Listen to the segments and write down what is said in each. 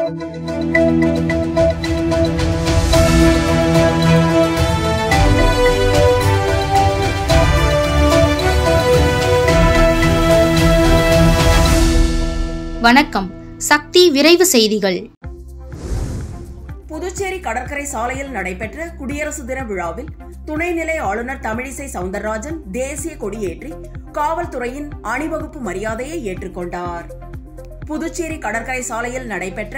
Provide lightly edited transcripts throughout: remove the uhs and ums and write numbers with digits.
வணக்கம். சக்தி விரைவு செய்திகள். புதுச்சேரி கடற்கரை சாலையில் நடைபெற்ற குடியரசு தின விழாவில் துணைநிலை ஆளுநர் தமிழிசை சவுந்தரராஜன் தேசிய கொடியேற்றி காவல்துறையின் அணிவகுப்பு மரியாதையை ஏற்றுக்கொண்டார். புதுச்சேரி கடற்கரை சாலையில் நடைபெற்ற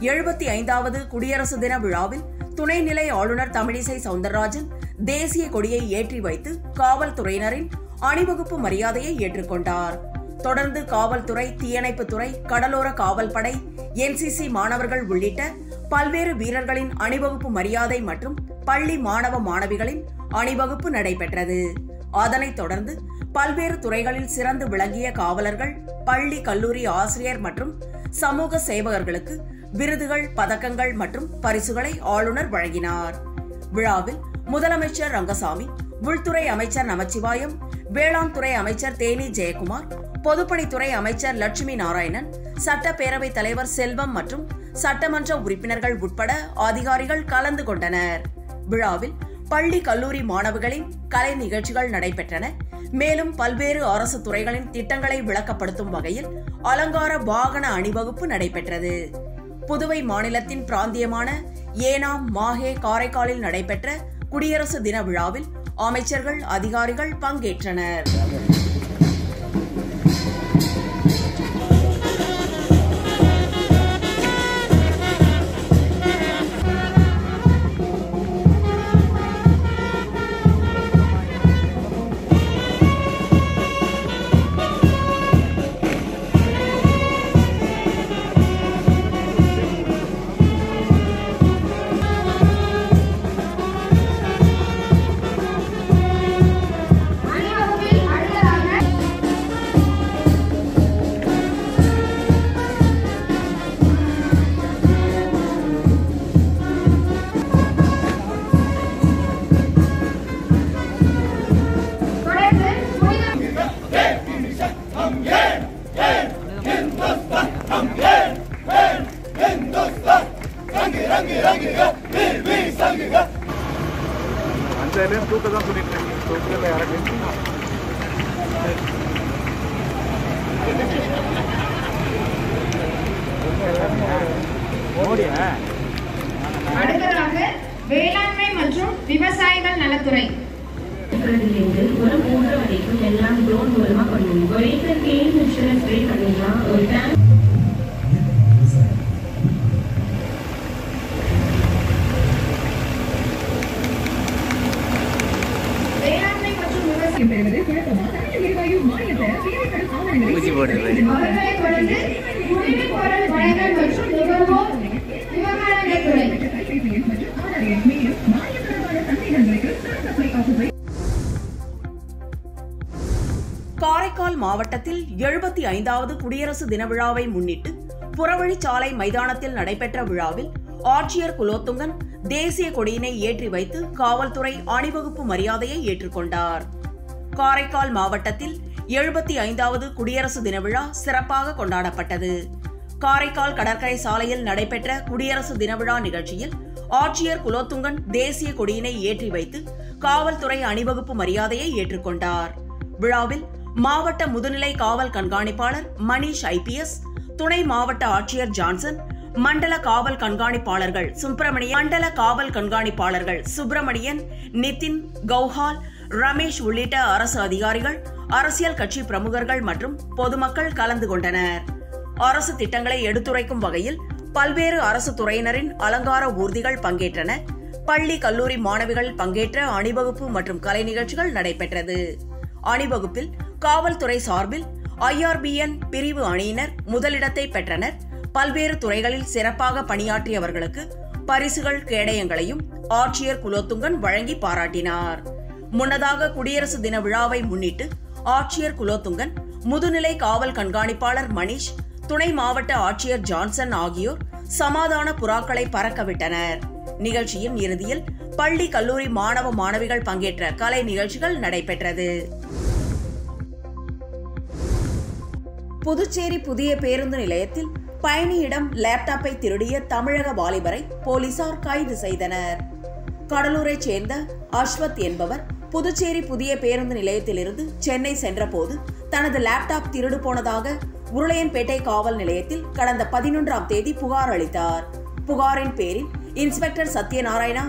75வது குடியரசு தின விழாவில் துணைநிலை ஆளுநர் தமிழிசை சவுந்தரராஜன் தேசிய கொடியை ஏற்றி வைத்து காவல்துறையினரின் அணிவகுப்பு மரியாதையை ஏற்றுக்கொண்டார். தொடர்ந்து காவல்துறை, தீயணைப்புத்துறை, கடலோர காவல்படை, NCC மாணவர்கள் உள்ளிட்ட பல்வேறு வீரர்களின் அணிவகுப்பு மரியாதை மற்றும் பள்ளி மாணவ மாணவிகளின் அணிவகுப்பு நடைபெற்றது. அதனைத் தொடர்ந்து பல்வேறு துறைகளில் சிறந்து விளங்கிய காவலர்கள், பள்ளி கல்லூரி ஆசிரியர் மற்றும் சமூக சேவகர்களுக்கு விருதுகள், பதக்கங்கள் மற்றும் பரிசுகளை ஆளுநர் வழங்கினார். விழாவில் முதலமைச்சர் ரங்கசாமி, உள்துறை அமைச்சர் நமச்சிவாயம், வேளாண் துறை அமைச்சர் தேனி ஜெயக்குமார், பொதுப்பணித்துறை அமைச்சர் லட்சுமி நாராயணன், சட்டப்பேரவைத் தலைவர் செல்வம் மற்றும் சட்டமன்ற உறுப்பினர்கள் உட்பட அதிகாரிகள் கலந்து கொண்டனர். விழாவில் பள்ளி கல்லூரி மாணவர்களின் கலை நிகழ்ச்சிகள் நடைபெற்றன. மேலும் பல்வேறு அரசு துறைகளின் திட்டங்களை விளக்கப்படுத்தும் வகையில் அலங்கார வாகன அணிவகுப்பு நடைபெற்றது. புதுவை மாநிலத்தின் பிராந்தியமான ஏனாம், மாஹே, காரைக்காலில் நடைபெற்ற குடியரசு தின விழாவில் அமைச்சர்கள், அதிகாரிகள் பங்கேற்றனர். அடுத்ததாக வேளாண்மை மற்றும் விவசாயிகள் நலத்துறை. ஒரு 3 வரைக்கும் எல்லாம் ட்ரோன் மூலமா பண்ணுவோம். ஒரு ஏக்கருக்கு இன்சூரன்ஸ் பே பண்ணிடலாம். ஒரு வேளாண்மை மற்றும் விவசாயம் பெறுவது குழப்பமா? எரிவாயு மானியத்தை தேவைப்படும் ஆவணங்களை அவர்களை தொடர்ந்து குடிநீர் பொருள் வழங்கல் மற்றும் நுகர்வோர் விவகாரங்கள் துறை. காரைக்கால் மாவட்டத்தில் 75வது குடியரசு தின விழாவை முன்னிட்டு புறவழிச்சாலை மைதானத்தில் நடைபெற்ற விழாவில் ஆட்சியர் குலோத்துங்கன் தேசிய கொடியினை ஏற்றி வைத்து காவல்துறை அணிவகுப்பு மரியாதையை ஏற்றுக்கொண்டார். காரைக்கால் மாவட்டத்தில் 75வது குடியரசு தின விழா சிறப்பாக கொண்டாடப்பட்டது. காரைக்கால் கடற்கரை சாலையில் நடைபெற்ற குடியரசு தின விழா நிகழ்ச்சியில் ஆட்சியர் குலோத்துங்கன் தேசிய கொடியினை ஏற்றி வைத்து காவல்துறை அணிவகுப்பு மரியாதையை ஏற்றுக்கொண்டார். விழாவில் மாவட்ட முதுநிலை காவல் கண்காணிப்பாளர் மணிஷ் IPS, துணை மாவட்ட ஆட்சியர் ஜான்சன், மண்டல காவல் கண்காணிப்பாளர்கள் சுப்பிரமணியன், நிதின், கௌஹால், ரமேஷ் உள்ளிட்ட அரசு அதிகாரிகள், அரசியல் கட்சி பிரமுகர்கள் மற்றும் பொதுமக்கள் கலந்து கொண்டனர். அரசு திட்டங்களை எடுத்துரைக்கும் வகையில் பல்வேறு அரசு துறையினரின் அலங்கார ஊர்திகள் பங்கேற்றன. பள்ளி கல்லூரி மாணவிகள் பங்கேற்ற அணிவகுப்பு மற்றும் கலை நிகழ்ச்சிகள் நடைபெற்றது. அணிவகுப்பில் காவல்துறை சார்பில் IRBN பிரிவு அணியினர் முதலிடத்தை பெற்றனர். பல்வேறு துறைகளில் சிறப்பாக பணியாற்றியவர்களுக்கு பரிசுகள், கேடயங்களையும் ஆட்சியர் குலோத்துங்கன் வழங்கி பாராட்டினார். முன்னதாக குடியரசு தின விழாவை முன்னிட்டு ஆட்சியர் குலோத்துங்கன், முதுநிலை காவல் கண்காணிப்பாளர் மணிஷ், துணை மாவட்ட ஆட்சியர் ஜான்சன் ஆகியோர் சமாதான புறாக்களை பறக்கவிட்டனர். நிகழ்ச்சியின் இறுதியில் பள்ளி கல்லூரி மாணவ மாணவிகள் பங்கேற்ற கலை நிகழ்ச்சிகள் நடைபெற்றது. புதுச்சேரி புதிய பேருந்து நிலையத்தில் பயணியிடம் லேப்டாப்பை திருடிய தமிழக வாலிபரை போலீசார் கைது செய்தனர். கடலூரைச் சேர்ந்த அஸ்வத் என்பவர் புதுச்சேரி புதிய பேருந்து நிலையத்திலிருந்து சென்னை சென்றபோது தனது லேப்டாப் திருடு போனதாக உருளையன்பேட்டை காவல் நிலையத்தில் கடந்த 11ஆம் தேதி புகார் அளித்தார். புகாரின் பேரில் இன்ஸ்பெக்டர் சத்யநாராயணா,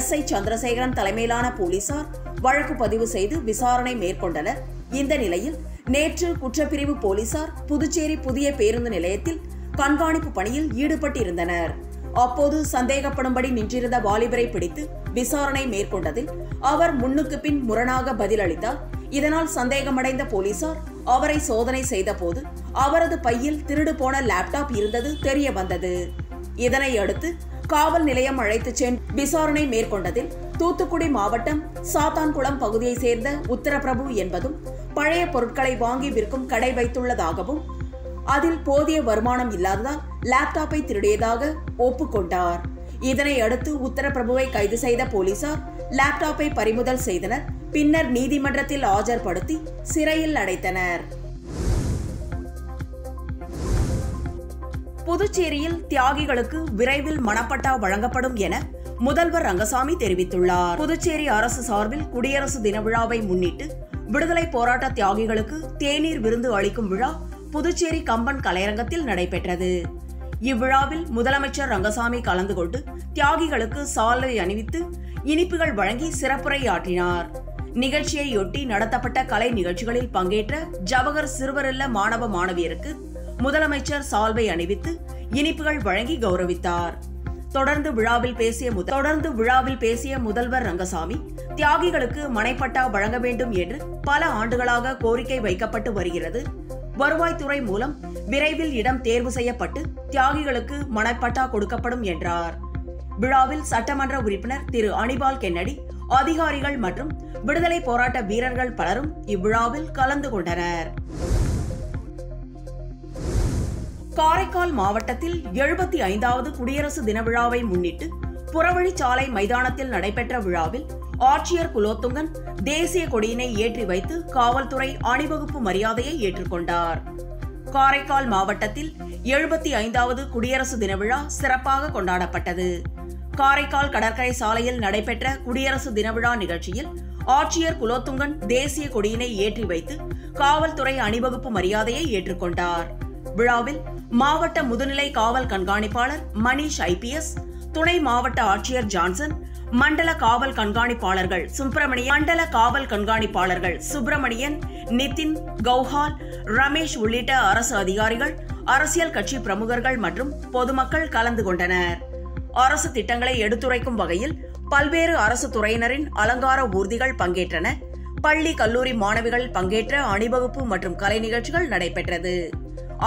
SI சந்திரசேகரன் தலைமையிலான போலீசார் வழக்கு பதிவு செய்து விசாரணை மேற்கொண்டனர். இந்த நிலையில் நேற்று குற்றப்பிரிவு போலீசார் புதுச்சேரி புதிய பேருந்து நிலையத்தில் கண்காணிப்பு பணியில் ஈடுபட்டிருந்தனர். அப்போது சந்தேகப்படும்படி நின்றிருந்த வாலிபரை பிடித்து விசாரணை மேற்கொண்டதில் அவர் முன்னுக்கு பின் முரணாக பதிலளித்தார். இதனால் சந்தேகமடைந்த போலீசார் அவரை சோதனை செய்த போது அவரது பையில் திருடு போன லேப்டாப் இருந்தது தெரிய வந்தது. இதனை அடுத்து காவல் நிலையம் அழைத்து சென்று விசாரணை மேற்கொண்டதில் தூத்துக்குடி மாவட்டம் சாத்தான்குளம் பகுதியை சேர்ந்த உத்தரபிரபு என்பதும் பழைய பொருட்களை வாங்கி விற்கும் கடை வைத்துள்ளதாகவும் அதில் போதிய வருமானம் இல்லாததால் லேப்டாப்பை திருடியதாக ஒப்புக்கொண்டார். இதனை அடுத்து உத்தரபிரபுவை கைது செய்த போலீசார் லேப்டாப்பை பறிமுதல் செய்தனர். பின்னர் நீதிமன்றத்தில் ஆஜர்படுத்தி சிறையில் அடைத்தனர். புதுச்சேரியில் தியாகிகளுக்கு விரைவில் மனப்பட்டா வழங்கப்படும் என முதல்வர் ரங்கசாமி தெரிவித்துள்ளார். புதுச்சேரி அரசு சார்பில் குடியரசு தின விழாவை முன்னிட்டு விடுதலை போராட்ட தியாகிகளுக்கு தேநீர் விருந்து அளிக்கும் விழா புதுச்சேரி கம்பன் கலையரங்கத்தில் நடைபெற்றது. இவ்விழாவில் முதலமைச்சர் ரங்கசாமி கலந்து கொண்டு தியாகிகளுக்கு சால்வை அணிவித்து இனிப்புகள் வழங்கி சிறப்புரையாற்றினார். நிகழ்ச்சியையொட்டி நடத்தப்பட்ட கலை நிகழ்ச்சிகளில் பங்கேற்ற ஜவஹர் சிறுவரில்ல மாணவ மாணவியருக்கு முதலமைச்சர் சால்வை அணிவித்து இனிப்புகள் வழங்கி கௌரவித்தார். தொடர்ந்து விழாவில் பேசிய முதல்வர் ரங்கசாமி, தியாகிகளுக்கு மனைப்பட்டா வழங்க வேண்டும் என்று பல ஆண்டுகளாக கோரிக்கை வைக்கப்பட்டு வருகிறது. வருவாய்த்துறை மூலம் விரைவில் இடம் தேர்வு செய்யப்பட்டு தியாகிகளுக்கு மனைப்பட்டா கொடுக்கப்படும் என்றார். விழாவில் சட்டமன்ற உறுப்பினர் திரு அனிபால் கென்னடி, அதிகாரிகள் மற்றும் விடுதலை போராட்ட வீரர்கள் பலரும் இவ்விழாவில் கலந்து கொண்டனர். காரைக்கால் மாவட்டத்தில் 75வது குடியரசு தின விழாவை முன்னிட்டு புறவழிச்சாலை மைதானத்தில் நடைபெற்ற விழாவில் ஆட்சியர் குலோத்துங்கன் தேசிய கொடியினை ஏற்றி வைத்து காவல்துறை அணிவகுப்பு மரியாதையை ஏற்றுக்கொண்டார். காரைக்கால் மாவட்டத்தில் 75வது குடியரசு தின விழா சிறப்பாக கொண்டாடப்பட்டது. காரைக்கால் கடற்கரை சாலையில் நடைபெற்ற குடியரசு தின விழா நிகழ்ச்சியில் ஆட்சியர் குலோத்துங்கன் தேசிய கொடியினை ஏற்றி வைத்து காவல்துறை அணிவகுப்பு மரியாதையை ஏற்றுக்கொண்டார். விழாவில் மாவட்ட முதுநிலை காவல் கண்காணிப்பாளர் மணிஷ் IPS, துணை மாவட்ட ஆட்சியர் ஜான்சன், மண்டல காவல் கண்காணிப்பாளர்கள் சுப்பிரமணியன், நிதின், கௌஹால், ரமேஷ் உள்ளிட்ட அரசு அதிகாரிகள், அரசியல் கட்சி பிரமுகர்கள் மற்றும் பொதுமக்கள் கலந்து கொண்டனர். அரசு திட்டங்களை எடுத்துரைக்கும் வகையில் பல்வேறு அரசு துறையினரின் அலங்கார ஊர்திகள் பங்கேற்றன. பள்ளி கல்லூரி மாணவிகள் பங்கேற்ற அணிவகுப்பு மற்றும் கலை நிகழ்ச்சிகள் நடைபெற்றது.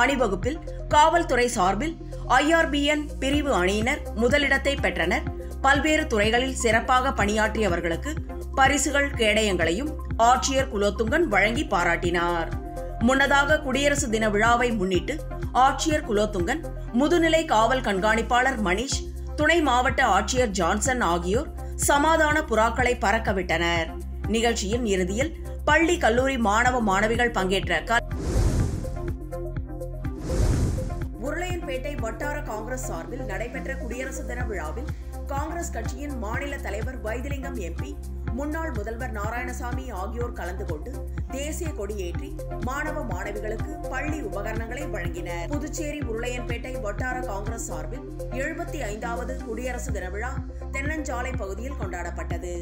அணிவகுப்பில் காவல்துறை சார்பில் IRBN பிரிவு அணியினர் முதலிடத்தை பெற்றனர். பல்வேறு துறைகளில் சிறப்பாக பணியாற்றியவர்களுக்கு பரிசுகள், கேடயங்களையும் ஆட்சியர் குலோத்துங்கன் வழங்கி பாராட்டினார். முன்னதாக குடியரசு தின விழாவை முன்னிட்டு ஆட்சியர் குலோத்துங்கன், முதுநிலை காவல் கண்காணிப்பாளர் மணிஷ், துணை மாவட்ட ஆட்சியர் ஜான்சன் ஆகியோர் சமாதான புறாக்களை பறக்கவிட்டனர். நிகழ்ச்சியின் இறுதியில் பள்ளி கல்லூரி மாணவ மாணவிகள் பங்கேற்ற உருளையன்பேட்டை வட்டார காங்கிரஸ் சார்பில் நடைபெற்ற குடியரசு தின விழாவில் காங்கிரஸ் கட்சியின் மாநில தலைவர் வைத்திலிங்கம் MP, முன்னாள் முதல்வர் நாராயணசாமி ஆகியோர் கலந்து கொண்டு தேசிய கொடியேற்றி மாணவ மாணவிகளுக்கு பள்ளி உபகரணங்களை வழங்கினர். புதுச்சேரி உருளையன்பேட்டை வட்டார காங்கிரஸ் சார்பில் 75வது குடியரசு தின விழா தென்னஞ்சாலை பகுதியில் கொண்டாடப்பட்டது.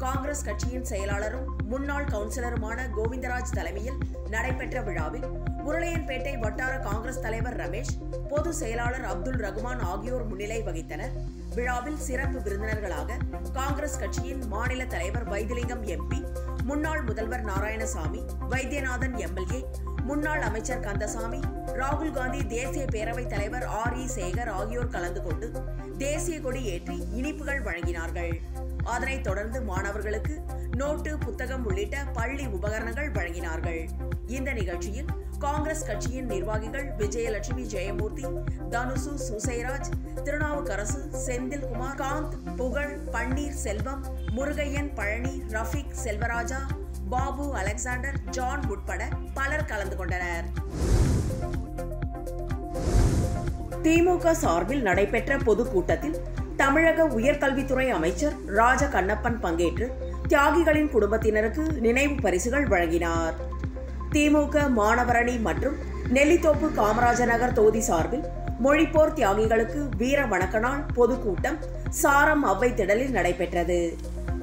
காங்கிரஸ் கட்சியின் செயலாளரும் முன்னாள் கவுன்சிலருமான கோவிந்தராஜ் தலைமையில் நடைபெற்ற விழாவில் உருளையன்பேட்டை வட்டார காங்கிரஸ் தலைவர் ரமேஷ், பொது செயலாளர் அப்துல் ரகுமான் ஆகியோர் முன்னிலை வகித்தனர். விழாவில் சிறப்பு விருந்தினர்களாக காங்கிரஸ் கட்சியின் மாநில தலைவர் வைத்திலிங்கம் MP, முன்னாள் முதல்வர் நாராயணசாமி, வைத்தியநாதன் MLA, முன்னாள் அமைச்சர் கந்தசாமி, ராகுல் காந்தி தேசிய பேரவைத் தலைவர் RE சேகர் ஆகியோர் கலந்து கொண்டு தேசிய கொடி ஏற்றி இனிப்புகள் வழங்கினார்கள். அதனைத் தொடர்ந்து மாணவர்களுக்கு நோட்டு, புத்தகம் உள்ளிட்ட பள்ளி உபகரணங்கள் வழங்கினார்கள். இந்த நிகழ்ச்சியில் காங்கிரஸ் கட்சியின் நிர்வாகிகள் விஜயலட்சுமி, ஜெயமூர்த்தி, தனுசு, சுசைராஜ், திருநாவுக்கரசு, செந்தில்குமார், காந்த், புகழ், பன்னீர் செல்வம், முருகையன், பழனி, ரஃபீக், செல்வராஜா, பாபு, அலெக்சாண்டர், ஜான் உட்பட பலர் கலந்து கொண்டனர். திமுக சார்பில் நடைபெற்ற பொதுக்கூட்டத்தில் தமிழக உயர்கல்வித்துறை அமைச்சர் ராஜ கண்ணப்பன் பங்கேற்று தியாகிகளின் குடும்பத்தினருக்கு நினைவு பரிசுகள் வழங்கினார். திமுக மாணவரணி மற்றும் நெல்லித்தோப்பு காமராஜர் நகர் தொகுதி சார்பில் மொழிப்போர் தியாகிகளுக்கு வீர வணக்க நாள் பொதுக்கூட்டம் சாரம் அவ்வை திடலில் நடைபெற்றது.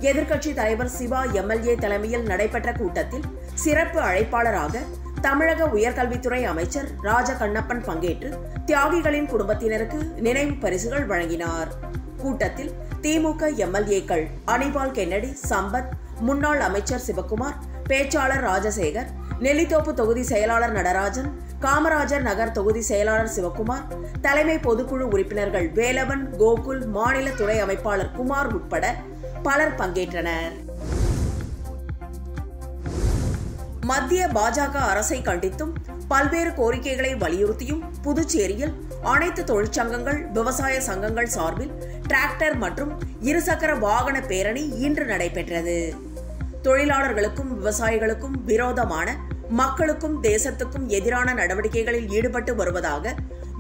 எதிர்க்கட்சி தலைவர் சிவா எம்எல்ஏ தலைமையில் நடைபெற்ற கூட்டத்தில் சிறப்பு அழைப்பாளராக தமிழக உயர்கல்வித்துறை அமைச்சர் ராஜ கண்ணப்பன் பங்கேற்று தியாகிகளின் குடும்பத்தினருக்கு நினைவு பரிசுகள் வழங்கினார். கூட்டத்தில் திமுக எம்எல்ஏக்கள் அனிபால் கென்னடி, சம்பத், முன்னாள் அமைச்சர் சிவக்குமார், பேச்சாளர் ராஜசேகர், நெல்லித்தோப்பு தொகுதி செயலாளர் நடராஜன், காமராஜர் நகர் தொகுதி செயலாளர் சிவக்குமார், தலைமை பொதுக்குழு உறுப்பினர்கள் வேலவன், கோகுல், மாநில துணை அமைப்பாளர் குமார் உட்பட பலர் பங்கேற்றனர். மத்திய பாஜக அரசை கண்டித்தும் பல்வேறு கோரிக்கைகளை வலியுறுத்தியும் புதுச்சேரியில் அனைத்து தொழிற்சங்கங்கள், விவசாய சங்கங்கள் சார்பில் டிராக்டர் மற்றும் இருசக்கர வாகன பேரணி இன்று நடைபெற்றது. தொழிலாளர்களுக்கும் விவசாயிகளுக்கும் விரோதமான, மக்களுக்கும் தேசத்துக்கும் எதிரான நடவடிக்கைகளில் ஈடுபட்டு வருவதாக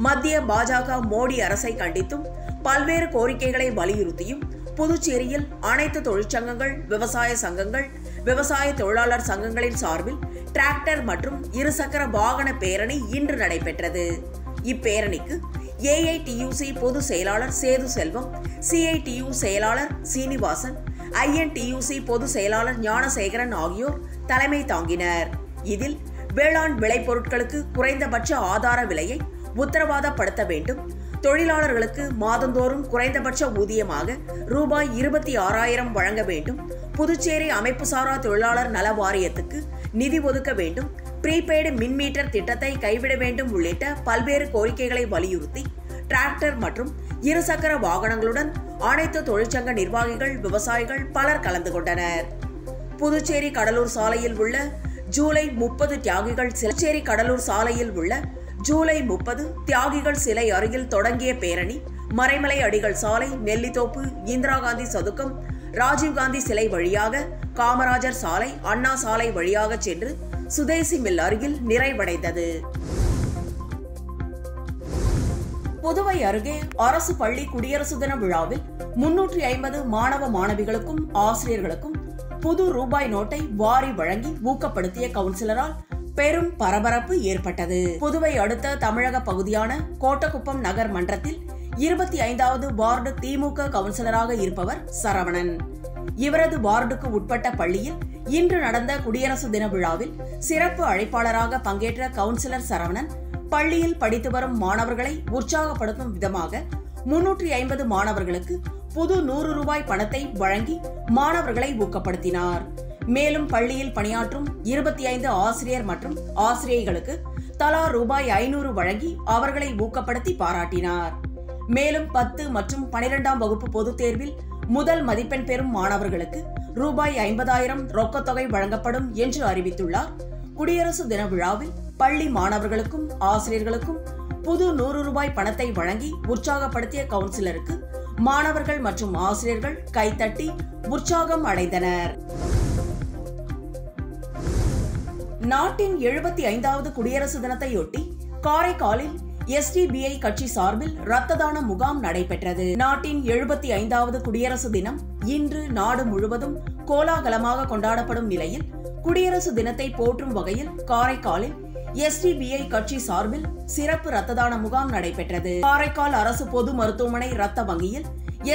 மத்திய பாஜக மோடி அரசை கண்டித்தும் பல்வேறு கோரிக்கைகளை வலியுறுத்தியும் புதுச்சேரியில் அனைத்து தொழிற்சங்கங்கள், விவசாய சங்கங்கள், விவசாய தொழிலாளர் சங்கங்களின் சார்பில் டிராக்டர் மற்றும் இருசக்கர வாகன பேரணி இன்று நடைபெற்றது. இப்பேரணிக்கு ஏஐடியூசி பொதுச் செயலாளர் சேது செல்வம், சிஐடியு செயலாளர் சீனிவாசன், ஐஎன்டியூசி பொதுச் செயலாளர் ஞானசேகரன் ஆகியோர் தலைமை தாங்கினர். இதில் வேளாண் விளைபொருட்களுக்கு குறைந்தபட்ச ஆதார விலையை உத்தரவாதப்படுத்த வேண்டும், தொழிலாளர்களுக்கு மாதந்தோறும் குறைந்தபட்ச ஊதியமாக ரூபாய் 26,000 வழங்க வேண்டும், புதுச்சேரி அமைப்புசாரா தொழிலாளர் நல வாரியத்துக்கு நிதி ஒதுக்க வேண்டும், ப்ரீபெய்டு மின் மீட்டர் திட்டத்தை கைவிட வேண்டும் உள்ளிட்ட பல்வேறு கோரிக்கைகளை வலியுறுத்தி டிராக்டர் மற்றும் இருசக்கர வாகனங்களுடன் அனைத்து தொழிற்சங்க நிர்வாகிகள், விவசாயிகள் பலர் கலந்து கொண்டனர். புதுச்சேரி கடலூர் சாலையில் உள்ள ஜூலை 30 தியாகிகள் சிலை கடலூர் சாலையில் உள்ள ஜூலை 30 தியாகிகள் சிலை அருகில் தொடங்கிய பேரணி மறைமலை அடிகள் சாலை, நெல்லித்தோப்பு, இந்திரா காந்தி சதுக்கம், ராஜீவ்காந்தி சிலை வழியாக காமராஜர் சாலை, அண்ணா சாலை வழியாக சென்று சுதேசி மில் அருகில் நிறைவடைந்தது. புதுவை அருகே அரசு பள்ளி குடியரசு தின விழாவில் 350 மாணவ மாணவிகளுக்கும் ஆசிரியர்களுக்கும் புது ரூபாய் நோட்டை வாரி வழங்கி ஊக்கப்படுத்திய கவுன்சிலரால் பெரும் பரபரப்பு ஏற்பட்டது. புதுவை அடுத்த தமிழக பகுதியான கோட்டக்குப்பம் நகர் மன்றத்தில் 25வது வார்டு திமுக கவுன்சிலராக இருப்பவர் சரவணன். இவரது வார்டுக்கு உட்பட்ட பள்ளியில் இன்று நடந்த குடியரசு தின விழாவில் சிறப்பு அழைப்பாளராக பங்கேற்ற கவுன்சிலர் சரவணன் பள்ளியில் படித்து வரும் மாணவர்களை உற்சாகப்படுத்தும் விதமாக 350 மாணவர்களுக்கு புது 100 ரூபாய் பணத்தை வழங்கி மாணவர்களை ஊக்கப்படுத்தினார். மேலும் பள்ளியில் பணியாற்றும் 25 ஆசிரியர் மற்றும் ஆசிரியைகளுக்கு தலா ரூபாய் 500 வழங்கி அவர்களை ஊக்கப்படுத்தி பாராட்டினார். மேலும் 10 மற்றும் 12ஆம் வகுப்பு பொதுத் தேர்வில் முதல் மதிப்பெண் பெறும் மாணவர்களுக்கு ரூபாய் 50,000 ரொக்கத்தொகை வழங்கப்படும் என்று அறிவித்துள்ளார். குடியரசு தின விழாவில் பள்ளி மாணவர்களுக்கும் ஆசிரியர்களுக்கும் புது 100 ரூபாய் பணத்தை வழங்கி உற்சாகப்படுத்திய கவுன்சிலருக்கு மாணவர்கள் மற்றும் ஆசிரியர்கள் கைத்தட்டி உற்சாகம் அடைந்தனர். நாட்டின் 75வது குடியரசு தினத்தையொட்டி காரைக்காலில் SDBI கட்சி சார்பில் இரத்த தான முகாம் நடைபெற்றது. நாட்டின் 75வது குடியரசு தினம் இன்று நாடு முழுவதும் கோலாகலமாக கொண்டாடப்படும் நிலையில் குடியரசு தினத்தை போற்றும் வகையில் காரைக்காலில் SDBI கட்சி சார்பில் சிறப்பு இரத்த தான முகாம் நடைபெற்றது. காரைக்கால் அரசு பொது மருத்துவமனை இரத்த வங்கியில்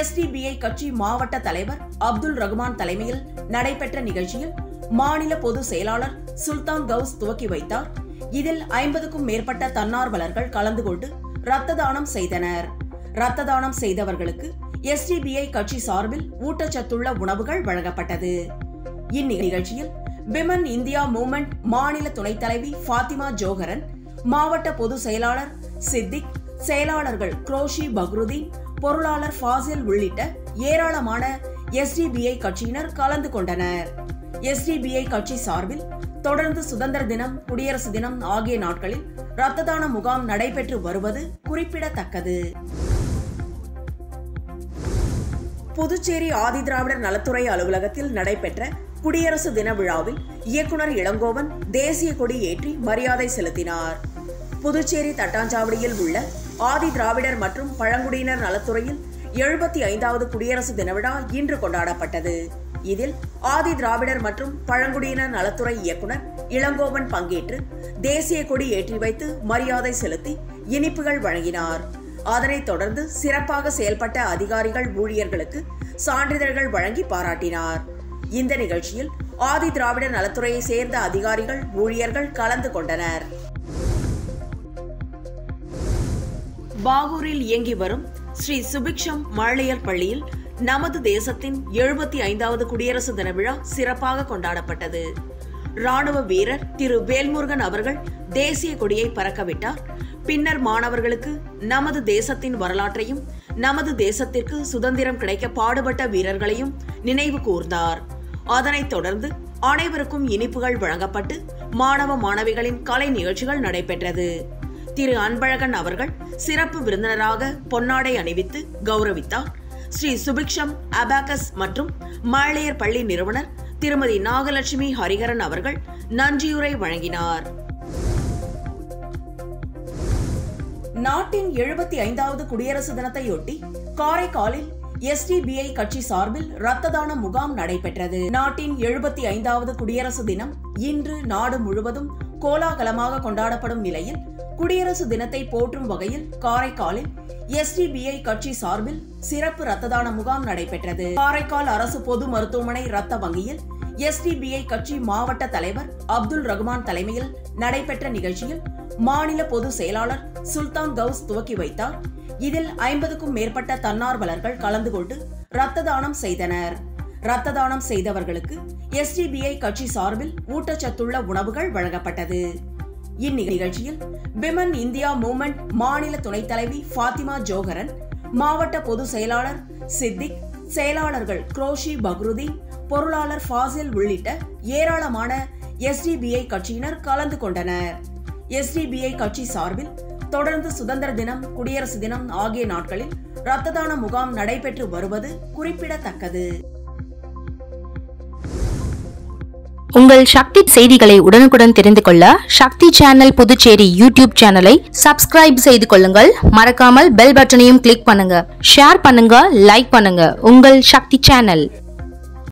SDBI கட்சி மாவட்ட தலைவர் அப்துல் ரகுமான் தலைமையில் நடைபெற்ற நிகழ்ச்சியில் மாநில பொது செயலாளர் சுல்தான் கவுஸ் துவக்கி வைத்தார். இதில் 50க்கும் மேற்பட்ட தன்னார்வலர்கள் கலந்து கொண்டு இரத்த தானம் செய்தனர். இரத்த தானம் செய்தவர்களுக்கு SDBI கட்சி சார்பில் ஊட்டச்சத்துள்ள உணவுகள் வழங்கப்பட்டது. இந்நிகழ்ச்சியில் விமன் இந்தியா மூவ்மெண்ட் மாநில துணைத் தலைவி ஃபாத்திமா ஜோஹரன், மாவட்ட பொது செயலாளர் சித்திக், செயலாளர்கள் குரோஷி பக்ருதீன், பொருளாளர் ஃபாசில் உள்ளிட்ட ஏராளமான SDBI கட்சியினர் கலந்து கொண்டனர். SDBI கட்சி சார்பில் தொடர்ந்து சுதந்திர தினம், குடியரசு தினம் ஆகிய நாட்களில் இரத்த தான முகாம் நடைபெற்று வருவது குறிப்பிடத்தக்கது. புதுச்சேரி ஆதிதிராவிடர் நலத்துறை அலுவலகத்தில் நடைபெற்ற குடியரசு தின விழாவில் இயக்குநர் இளங்கோவன் தேசிய கொடி ஏற்றி மரியாதை செலுத்தினார். புதுச்சேரி தட்டாஞ்சாவடியில் உள்ள ஆதி திராவிடர் மற்றும் பழங்குடியினர் நலத்துறையில் 75வது குடியரசு தின விழா இன்று கொண்டாடப்பட்டது. இதில் ஆதி திராவிடர் மற்றும் பழங்குடியினர் நலத்துறை இயக்குனர் இளங்கோவன் பங்கேற்று தேசிய கொடி ஏற்றி வைத்து மரியாதை செலுத்தி இனிப்புகள் வழங்கினார். அதனைத் தொடர்ந்து சிறப்பாக செயல்பட்ட அதிகாரிகள் ஊழியர்களுக்கு சான்றிதழ்கள் வழங்கி பாராட்டினார். இந்த நிகழ்ச்சியில் ஆதி திராவிடர் நலத்துறையை சேர்ந்த அதிகாரிகள் ஊழியர்கள் கலந்து கொண்டனர். பாகூரில் இயங்கி வரும் ஸ்ரீ சுபிக்ஷம் மழலையர் பள்ளியில் நமது தேசத்தின் 75வது குடியரசு தின விழா சிறப்பாக கொண்டாடப்பட்டது. ராணுவ வீரர் திரு வேல்முருகன் அவர்கள் தேசிய கொடியை பறக்கவிட்டார். பின்னர் மாணவர்களுக்கு நமது தேசத்தின் வரலாற்றையும் நமது தேசத்திற்கு சுதந்திரம் கிடைக்க பாடுபட்ட வீரர்களையும் நினைவு கூர்ந்தார். அதனைத் தொடர்ந்து அனைவருக்கும் இனிப்புகள் வழங்கப்பட்டு மாணவ மாணவிகளின் கலை நிகழ்ச்சிகள் நடைபெற்றது. திரு அன்பழகன் அவர்கள் சிறப்பு விருந்தினராக பொன்னாடை அணிவித்து கௌரவித்தார். ஸ்ரீ சுபிக்ஷம் அபாகஸ் மற்றும் மழலையர் பள்ளி நிறுவனர் திருமதி நாகலட்சுமி ஹரிஹரன் அவர்கள் நன்றியுரை வழங்கினார். நாட்டின் 75வது குடியரசு தினத்தையொட்டி காரைக்காலில் SDBI கட்சி சார்பில் இரத்த தான முகாம் நடைபெற்றது. நாட்டின் 75வது குடியரசு தினம் இன்று நாடு முழுவதும் கோலாகலமாக கொண்டாடப்படும் நிலையில் குடியரசு தினத்தை போற்றும் வகையில் காரைக்காலில் SDBI கட்சி சார்பில் சிறப்பு இரத்த தான முகாம் நடைபெற்றது. காரைக்கால் அரசு பொது மருத்துவமனை இரத்த வங்கியில் SDBI கட்சி மாவட்ட தலைவர் அப்துல் ரகுமான் தலைமையில் நடைபெற்ற நிகழ்ச்சியில் மாநில பொதுச் செயலாளர் சுல்தான் கவுஸ் துவக்கி வைத்தார். இதில் 50க்கும் மேற்பட்ட தன்னார்வலர்கள் கலந்து கொண்டு இரத்த தானம் செய்தனர். இரத்த தானம் செய்தவர்களுக்கு SDBI கட்சி சார்பில் ஊட்டச்சத்துள்ள உணவுகள் வழங்கப்பட்டது. இந்நிகழ்ச்சியில் விமன் இந்தியா மூவ்மெண்ட் மாநில துணைத் தலைவி ஃபாத்திமா ஜோஹரன், மாவட்ட பொதுச் செயலாளர் சித்திக், செயலாளர்கள் குரோஷி பக்ருதீன், பொருளாளர் ஃபாசில் உள்ளிட்ட ஏராளமான SDBI கட்சியினர் கலந்து கொண்டனர். SDBI கட்சி சார்பில் தொடர்ந்து சுதந்திர தினம், குடியரசு தினம் ஆகிய நாட்களில் இரத்த தான முகாம் நடைபெற்று வருவது குறிப்பிடத்தக்கது. உங்கள் சக்தி செய்திகளை உடனுக்குடன் தெரிந்து கொள்ள சக்தி சேனல் புதுச்சேரி யூடியூப் சேனலை சப்ஸ்கிரைப் செய்து கொள்ளுங்கள். மறக்காமல் பெல் பட்டனையும் கிளிக் பண்ணுங்க. ஷேர் பண்ணுங்க, லைக் பண்ணுங்க. உங்கள் சக்தி சேனல்.